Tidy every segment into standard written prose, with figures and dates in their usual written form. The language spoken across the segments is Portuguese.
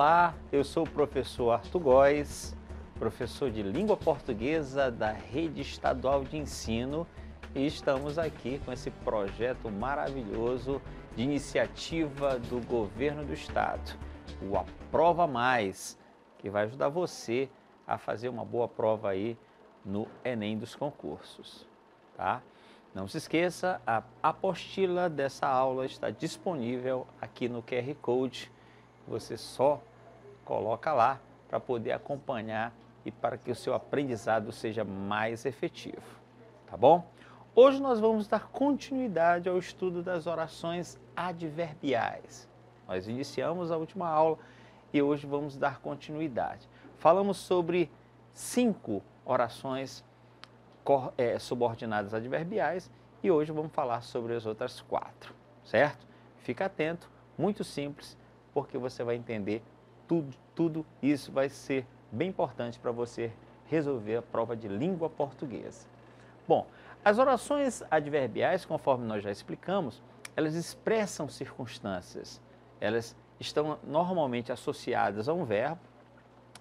Olá, eu sou o professor Arthur Góes, professor de língua portuguesa da Rede Estadual de Ensino, e estamos aqui com esse projeto maravilhoso de iniciativa do Governo do Estado, o Aprova Mais, que vai ajudar você a fazer uma boa prova aí no Enem dos concursos, tá? Não se esqueça, a apostila dessa aula está disponível aqui no QR Code. Você só coloca lá para poder acompanhar e para que o seu aprendizado seja mais efetivo, tá bom? Hoje nós vamos dar continuidade ao estudo das orações adverbiais. Nós iniciamos a última aula e hoje vamos dar continuidade. Falamos sobre 5 orações subordinadas adverbiais e hoje vamos falar sobre as outras 4, certo? Fica atento, muito simples, porque você vai entender tudo isso vai ser bem importante para você resolver a prova de língua portuguesa. Bom, as orações adverbiais, conforme nós já explicamos, elas expressam circunstâncias. Elas estão normalmente associadas a um verbo,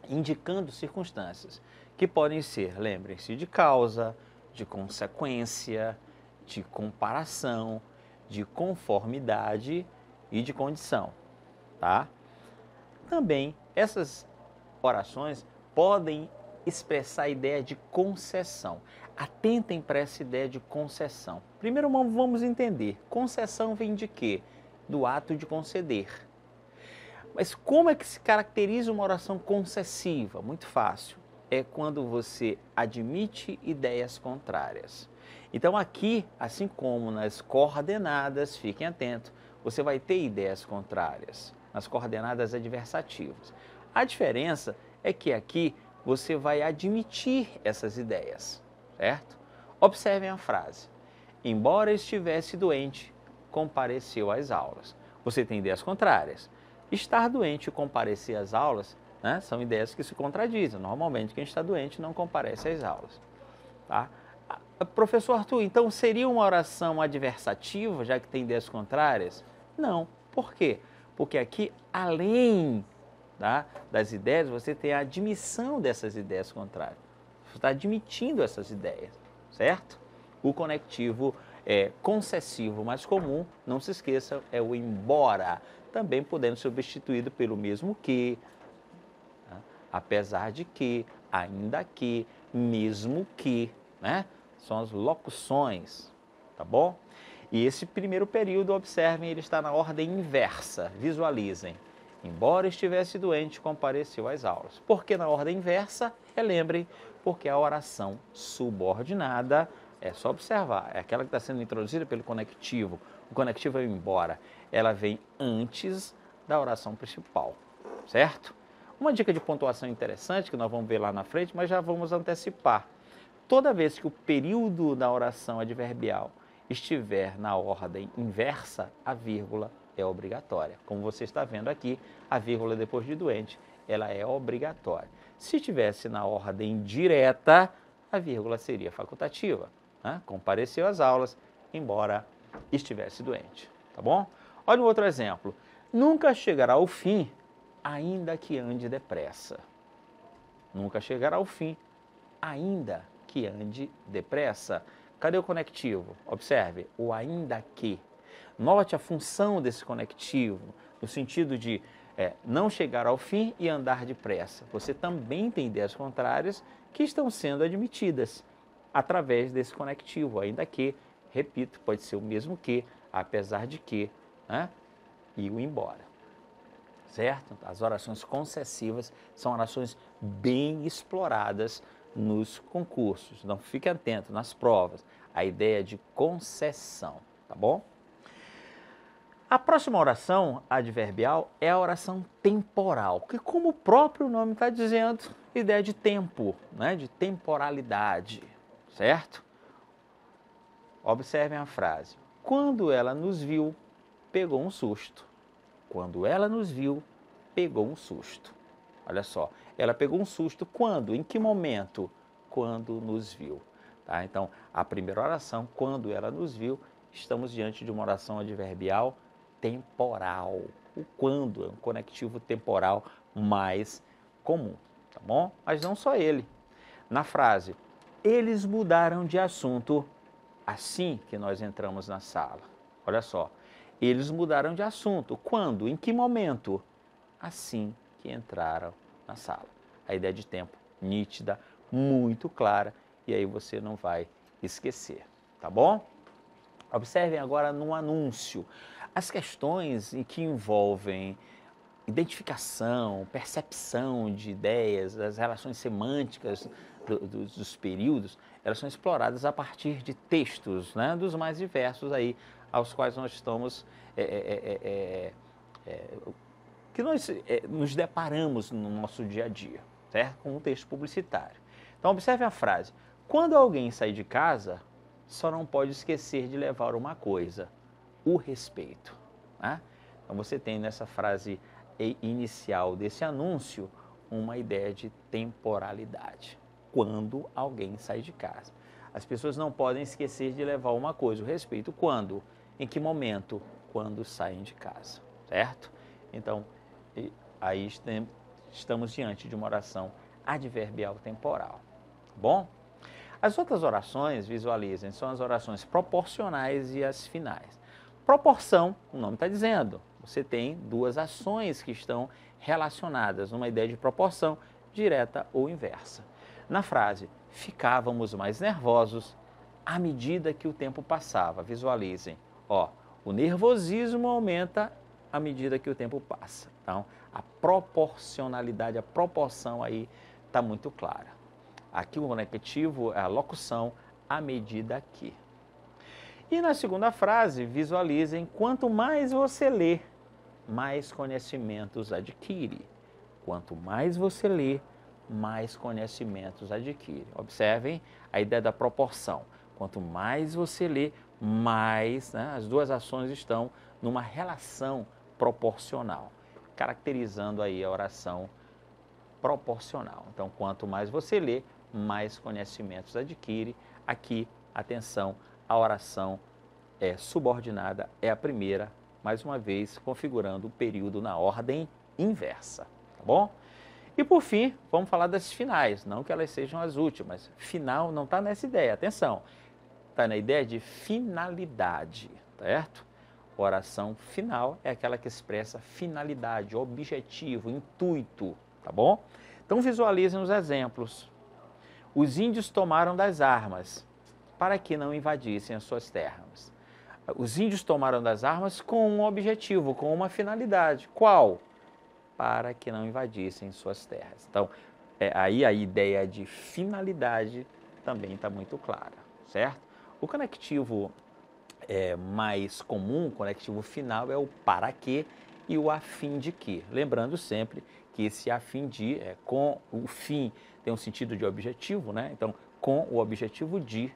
indicando circunstâncias, que podem ser, lembrem-se, de causa, de consequência, de comparação, de conformidade e de condição, tá? Também essas orações podem expressar a ideia de concessão. Atentem para essa ideia de concessão. Primeiro vamos entender, concessão vem de quê? Do ato de conceder. Mas como é que se caracteriza uma oração concessiva? Muito fácil. É quando você admite ideias contrárias. Então aqui, assim como nas coordenadas, fiquem atentos, você vai ter ideias contrárias nas coordenadas adversativas. A diferença é que aqui você vai admitir essas ideias, certo? Observem a frase. Embora estivesse doente, compareceu às aulas. Você tem ideias contrárias. Estar doente e comparecer às aulas, né, são ideias que se contradizem. Normalmente quem está doente não comparece às aulas, tá? Professor Arthur, então seria uma oração adversativa, já que tem ideias contrárias? Não. Por quê? Porque aqui, além, tá, das ideias, você tem a admissão dessas ideias contrárias. Você está admitindo essas ideias, certo? O conectivo concessivo mais comum, não se esqueça, é o embora, também podendo ser substituído pelo mesmo que, tá? Apesar de que, ainda que, mesmo que, né? São as locuções, tá bom? E esse primeiro período, observem, ele está na ordem inversa. Visualizem. Embora estivesse doente, compareceu às aulas. Por que na ordem inversa? Relembrem, porque a oração subordinada, é só observar, é aquela que está sendo introduzida pelo conectivo. O conectivo é o embora. Ela vem antes da oração principal, certo? Uma dica de pontuação interessante, que nós vamos ver lá na frente, mas já vamos antecipar. Toda vez que o período da oração adverbial estiver na ordem inversa, a vírgula é obrigatória. Como você está vendo aqui, a vírgula depois de doente, ela é obrigatória. Se estivesse na ordem direta, a vírgula seria facultativa, né? Compareceu às aulas, embora estivesse doente, tá bom? Olha um outro exemplo. Nunca chegará ao fim, ainda que ande depressa. Nunca chegará ao fim, ainda que ande depressa. Cadê o conectivo? Observe, o ainda que. Note a função desse conectivo, no sentido de não chegar ao fim e andar depressa. Você também tem ideias contrárias que estão sendo admitidas através desse conectivo, ainda que, repito, pode ser o mesmo que, apesar de que, né? E o embora. Certo? As orações concessivas são orações bem exploradas nos concursos. Então, fique atento nas provas. A ideia de concessão, tá bom? A próxima oração adverbial é a oração temporal, que, como o próprio nome está dizendo, ideia de tempo, né? De temporalidade, certo? Observem a frase. Quando ela nos viu, pegou um susto. Quando ela nos viu, pegou um susto. Olha só, ela pegou um susto quando? Em que momento? Quando nos viu. Tá? Então, a primeira oração, quando ela nos viu, estamos diante de uma oração adverbial temporal. O quando é um conectivo temporal mais comum, tá bom? Mas não só ele. Na frase, eles mudaram de assunto assim que nós entramos na sala. Olha só, eles mudaram de assunto. Quando? Em que momento? Assim que entraram na sala. A ideia de tempo nítida, muito clara, e aí você não vai esquecer, tá bom? Observem agora no anúncio as questões em que envolvem identificação, percepção de ideias, as relações semânticas dos períodos, elas são exploradas a partir de textos, né, dos mais diversos aí, aos quais nós estamos, que nós nos deparamos no nosso dia a dia, certo? Com um texto publicitário. Então observe a frase, quando alguém sai de casa, só não pode esquecer de levar uma coisa, o respeito. Né? Então você tem nessa frase inicial desse anúncio uma ideia de temporalidade. Quando alguém sai de casa. As pessoas não podem esquecer de levar uma coisa, o respeito. Quando? Em que momento? Quando saem de casa, certo? Então, aí estamos diante de uma oração adverbial temporal. Bom? As outras orações, visualizem, são as orações proporcionais e as finais. Proporção, o nome está dizendo, você tem duas ações que estão relacionadas numa ideia de proporção direta ou inversa. Na frase, ficávamos mais nervosos à medida que o tempo passava. Visualizem, ó, o nervosismo aumenta à medida que o tempo passa. Então, a proporcionalidade, a proporção aí está muito clara. Aqui o conectivo é a locução à medida que. E na segunda frase, visualizem, quanto mais você lê, mais conhecimentos adquire. Quanto mais você lê, mais conhecimentos adquire. Observem a ideia da proporção. Quanto mais você lê, mais, né, as duas ações estão numa relação proporcional, caracterizando aí a oração proporcional. Então, quanto mais você lê, mais conhecimentos adquire. Aqui, atenção, a oração subordinada é a primeira, mais uma vez, configurando o período na ordem inversa, tá bom? E por fim, vamos falar das finais, não que elas sejam as últimas. Final não está nessa ideia, atenção, está na ideia de finalidade, certo? Oração final é aquela que expressa finalidade, objetivo, intuito, tá bom? Então visualizem os exemplos. Os índios tomaram das armas para que não invadissem as suas terras. Os índios tomaram das armas com um objetivo, com uma finalidade. Qual? Para que não invadissem suas terras. Então, aí a ideia de finalidade também está muito clara, certo? O conectivo mais comum, o conectivo final, é o para que e o a fim de que. Lembrando sempre que esse a fim de, com o fim, tem um sentido de objetivo, né? Então, com o objetivo de,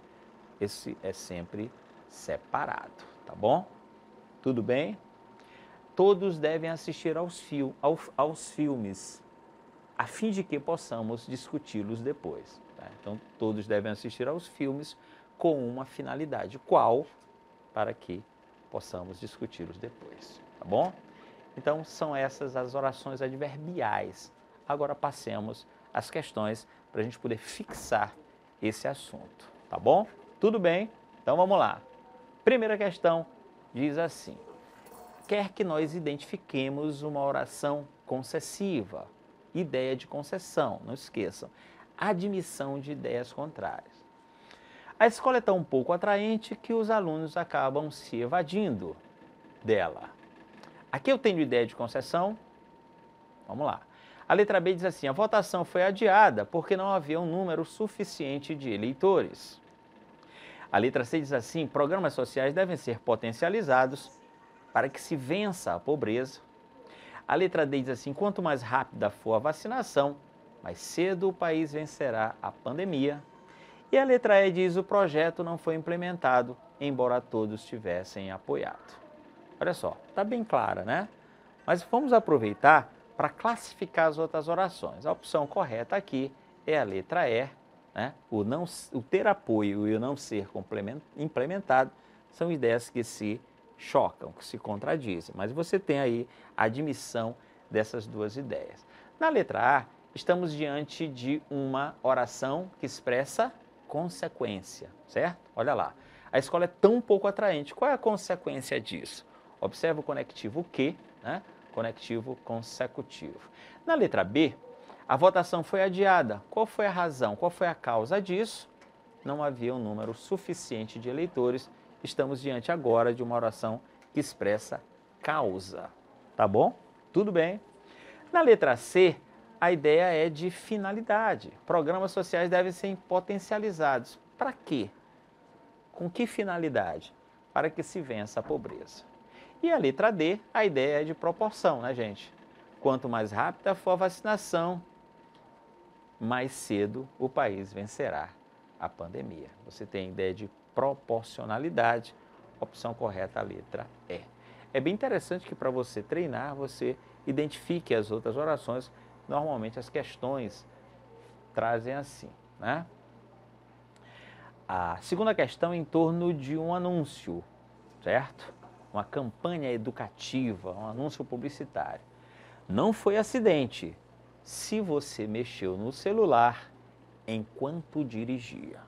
esse é sempre separado, tá bom? Tudo bem? Todos devem assistir aos filmes, a fim de que possamos discuti-los depois. Tá? Então, todos devem assistir aos filmes com uma finalidade. Qual? Para que possamos discuti-los depois. Tá bom? Então, são essas as orações adverbiais. Agora, passemos às questões para a gente poder fixar esse assunto. Tá bom? Tudo bem? Então, vamos lá. Primeira questão diz assim: quer que nós identifiquemos uma oração concessiva. Ideia de concessão, não esqueçam. Admissão de ideias contrárias. A escola é tão pouco atraente que os alunos acabam se evadindo dela. Aqui eu tenho ideia de concessão. Vamos lá. A letra B diz assim: a votação foi adiada porque não havia um número suficiente de eleitores. A letra C diz assim: programas sociais devem ser potencializados para que se vença a pobreza. A letra D diz assim: quanto mais rápida for a vacinação, mais cedo o país vencerá a pandemia. E a letra E diz: o projeto não foi implementado, embora todos tivessem apoiado. Olha só, está bem clara, né? Mas vamos aproveitar para classificar as outras orações. A opção correta aqui é a letra E, né? O ter apoio e o não ser implementado são ideias que se chocam, que se contradizem. Mas você tem aí a admissão dessas duas ideias. Na letra A, estamos diante de uma oração que expressa consequência, certo? Olha lá. A escola é tão pouco atraente. Qual é a consequência disso? Observa o conectivo que, né? Conectivo consecutivo. Na letra B, a votação foi adiada. Qual foi a razão? Qual foi a causa disso? Não havia um número suficiente de eleitores. Estamos diante agora de uma oração que expressa causa. Tá bom? Tudo bem. Na letra C, a ideia é de finalidade. Programas sociais devem ser potencializados. Para quê? Com que finalidade? Para que se vença a pobreza. E a letra D, a ideia é de proporção, né, gente? Quanto mais rápida for a vacinação, mais cedo o país vencerá a pandemia. Você tem a ideia de proporcionalidade, opção correta, a letra E. É bem interessante que para você treinar, você identifique as outras orações. Normalmente as questões trazem assim, né? A segunda questão é em torno de um anúncio, certo? Uma campanha educativa, um anúncio publicitário. Não foi acidente se você mexeu no celular enquanto dirigia.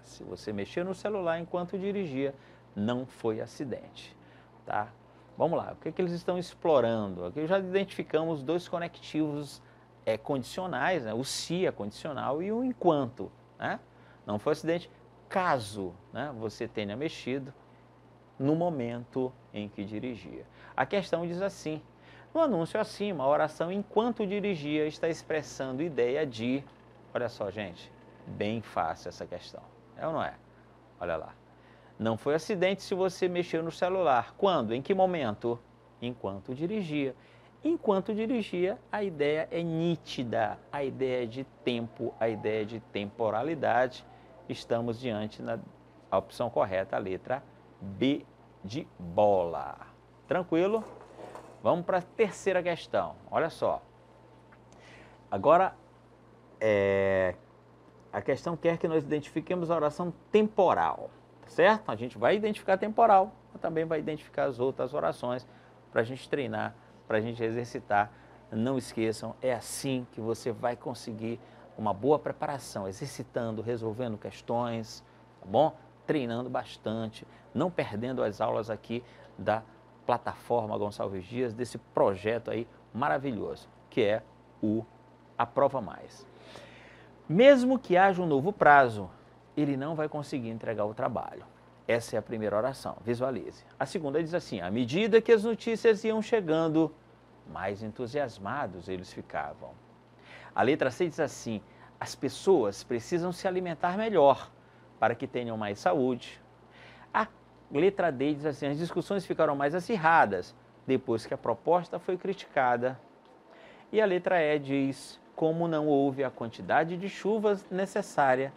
Se você mexeu no celular enquanto dirigia, não foi acidente, tá? Vamos lá, o que eles estão explorando? Aqui já identificamos dois conectivos condicionais, né? O se é condicional e o enquanto, né? Não foi acidente caso, né, você tenha mexido no momento em que dirigia. A questão diz assim, no anúncio acima, a oração enquanto dirigia está expressando ideia de, olha só gente, bem fácil essa questão, é ou não é? Olha lá. Não foi acidente se você mexeu no celular. Quando? Em que momento? Enquanto dirigia. Enquanto dirigia, a ideia é nítida, a ideia de tempo, a ideia de temporalidade. Estamos diante da opção correta, a letra B de bola. Tranquilo? Vamos para a terceira questão. Olha só. Agora, a questão quer que nós identifiquemos a oração temporal. Certo? A gente vai identificar temporal, mas também vai identificar as outras orações para a gente treinar, para a gente exercitar. Não esqueçam, é assim que você vai conseguir uma boa preparação, exercitando, resolvendo questões, tá bom? Treinando bastante, não perdendo as aulas aqui da plataforma Gonçalves Dias, desse projeto aí maravilhoso, que é o Aprova Mais. Mesmo que haja um novo prazo, ele não vai conseguir entregar o trabalho. Essa é a primeira oração, visualize. A segunda diz assim, à medida que as notícias iam chegando, mais entusiasmados eles ficavam. A letra C diz assim, as pessoas precisam se alimentar melhor para que tenham mais saúde. A letra D diz assim, as discussões ficaram mais acirradas depois que a proposta foi criticada. E a letra E diz, como não houve a quantidade de chuvas necessária,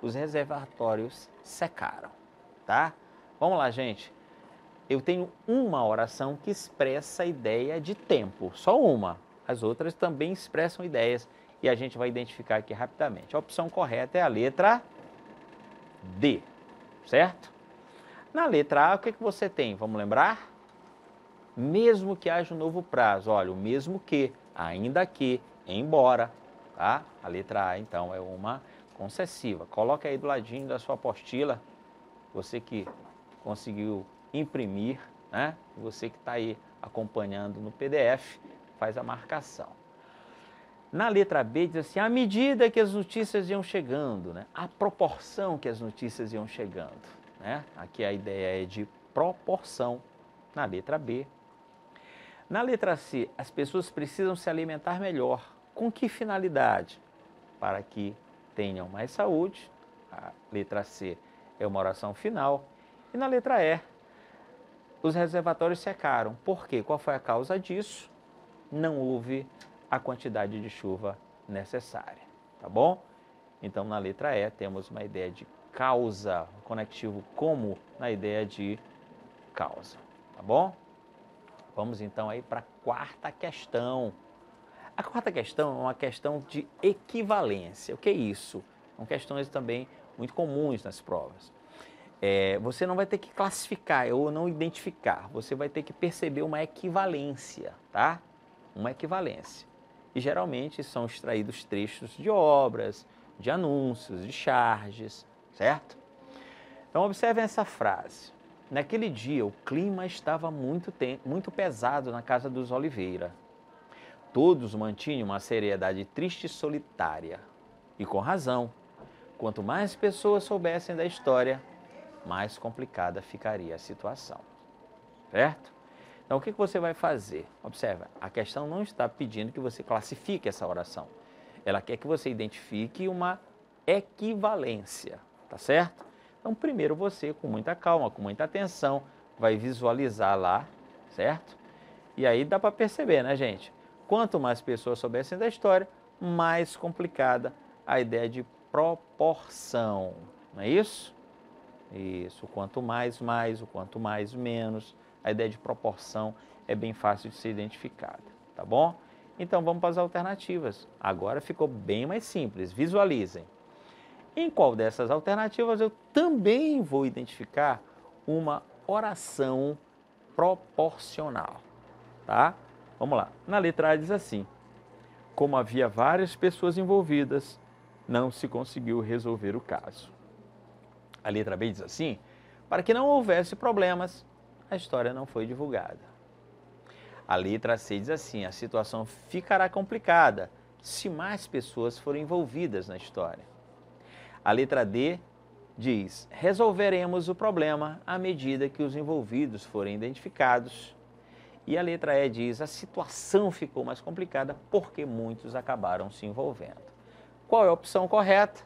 os reservatórios secaram, tá? Vamos lá, gente. Eu tenho uma oração que expressa a ideia de tempo, só uma. As outras também expressam ideias e a gente vai identificar aqui rapidamente. A opção correta é a letra D, certo? Na letra A, o que você tem? Vamos lembrar? Mesmo que haja um novo prazo, olha, o mesmo que, ainda que, embora, tá? A letra A, então, é uma concessiva. Coloca aí do ladinho da sua apostila, você que conseguiu imprimir, né? Você que está aí acompanhando no PDF, faz a marcação. Na letra B diz assim, à medida que as notícias iam chegando, né? A proporção que as notícias iam chegando, né? Aqui a ideia é de proporção, na letra B. Na letra C, as pessoas precisam se alimentar melhor. Com que finalidade? Para que tenham mais saúde. A letra C é uma oração final. E na letra E, os reservatórios secaram. Por quê? Qual foi a causa disso? Não houve a quantidade de chuva necessária, tá bom? Então, na letra E, temos uma ideia de causa, conectivo como na ideia de causa, tá bom? Vamos então aí para a quarta questão. A quarta questão é uma questão de equivalência. O que é isso? São questões também muito comuns nas provas. Você não vai ter que classificar ou não identificar, você vai ter que perceber uma equivalência, tá? Uma equivalência. e geralmente são extraídos trechos de obras, de anúncios, de charges, certo? Então observem essa frase. Naquele dia o clima estava muito pesado na casa dos Oliveira. Todos mantinham uma seriedade triste e solitária. E com razão. Quanto mais pessoas soubessem da história, mais complicada ficaria a situação. Certo? Então, o que você vai fazer? Observa, a questão não está pedindo que você classifique essa oração. Ela quer que você identifique uma equivalência, tá certo? Então, primeiro você, com muita calma, com muita atenção, vai visualizar lá, certo? E aí dá para perceber, né, gente? Quanto mais pessoas soubessem da história, mais complicada a ideia de proporção, não é isso? Isso, quanto mais, o quanto mais, menos. A ideia de proporção é bem fácil de ser identificada, tá bom? Então vamos para as alternativas. Agora ficou bem mais simples, visualizem. Em qual dessas alternativas eu também vou identificar uma oração proporcional, tá? Vamos lá. Na letra A diz assim: como havia várias pessoas envolvidas, não se conseguiu resolver o caso. A letra B diz assim: para que não houvesse problemas, a história não foi divulgada. A letra C diz assim: a situação ficará complicada se mais pessoas forem envolvidas na história. A letra D diz: resolveremos o problema à medida que os envolvidos forem identificados. E a letra E diz: a situação ficou mais complicada porque muitos acabaram se envolvendo. Qual é a opção correta?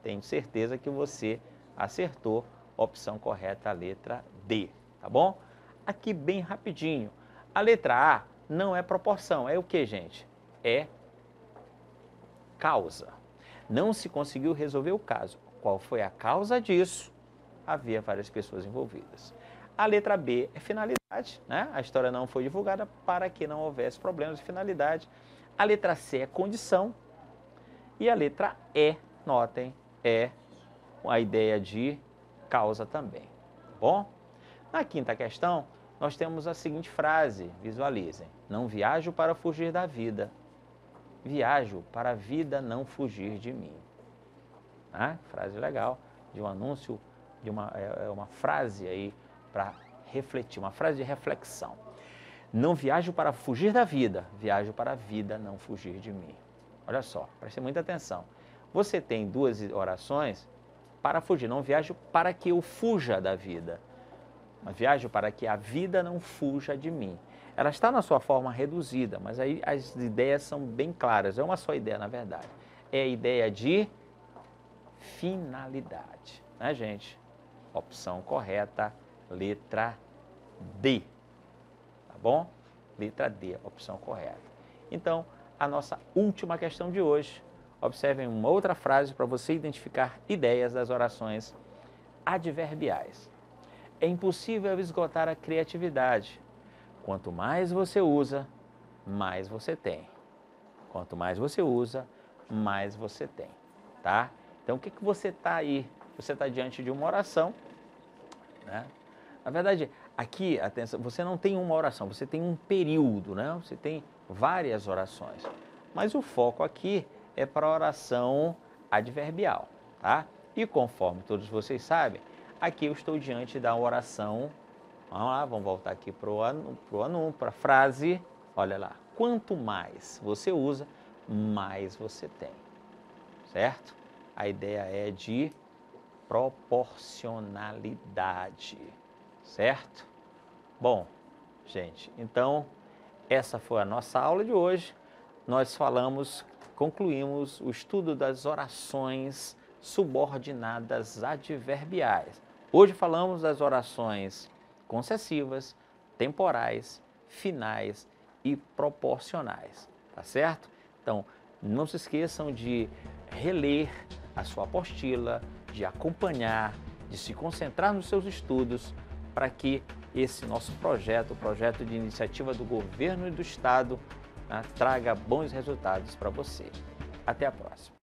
Tenho certeza que você acertou. Opção correta, a letra D, tá bom? Aqui bem rapidinho. A letra A não é proporção, é o que, gente? É causa. Não se conseguiu resolver o caso. Qual foi a causa disso? Havia várias pessoas envolvidas. A letra B é finalidade, né? A história não foi divulgada para que não houvesse problemas de finalidade. A letra C é condição. E a letra E, notem, é a ideia de causa também, tá bom? Na quinta questão, nós temos a seguinte frase, visualizem: não viajo para fugir da vida, viajo para a vida não fugir de mim. Frase legal, de um anúncio, de uma frase aí para refletir, uma frase de reflexão. Não viajo para fugir da vida, viajo para a vida não fugir de mim. Olha só, preste muita atenção. Você tem duas orações para fugir. Não viajo para que eu fuja da vida, mas viajo para que a vida não fuja de mim. Ela está na sua forma reduzida, mas aí as ideias são bem claras. É uma só ideia, na verdade. É a ideia de finalidade, né, gente? Opção correta, letra D, tá bom? Letra D, opção correta. Então, a nossa última questão de hoje. Observem uma outra frase para você identificar ideias das orações adverbiais. É impossível esgotar a criatividade. Quanto mais você usa, mais você tem. Quanto mais você usa, mais você tem, tá? Então, o que você está aí? Você está diante de uma oração, né? Na verdade, aqui, atenção, você não tem uma oração, você tem um período, né? Você tem várias orações. Mas o foco aqui é para a oração adverbial, tá? E conforme todos vocês sabem, aqui eu estou diante da oração. Vamos lá, vamos voltar aqui para a frase. Olha lá, quanto mais você usa, mais você tem, certo? A ideia é de proporcionalidade, certo? Bom, gente, então essa foi a nossa aula de hoje. Nós concluímos o estudo das orações subordinadas adverbiais. Hoje falamos das orações concessivas, temporais, finais e proporcionais, tá certo? Então, não se esqueçam de reler a sua apostila, de acompanhar, de se concentrar nos seus estudos para que esse nosso projeto, o projeto de iniciativa do governo e do Estado, traga bons resultados para você. Até a próxima.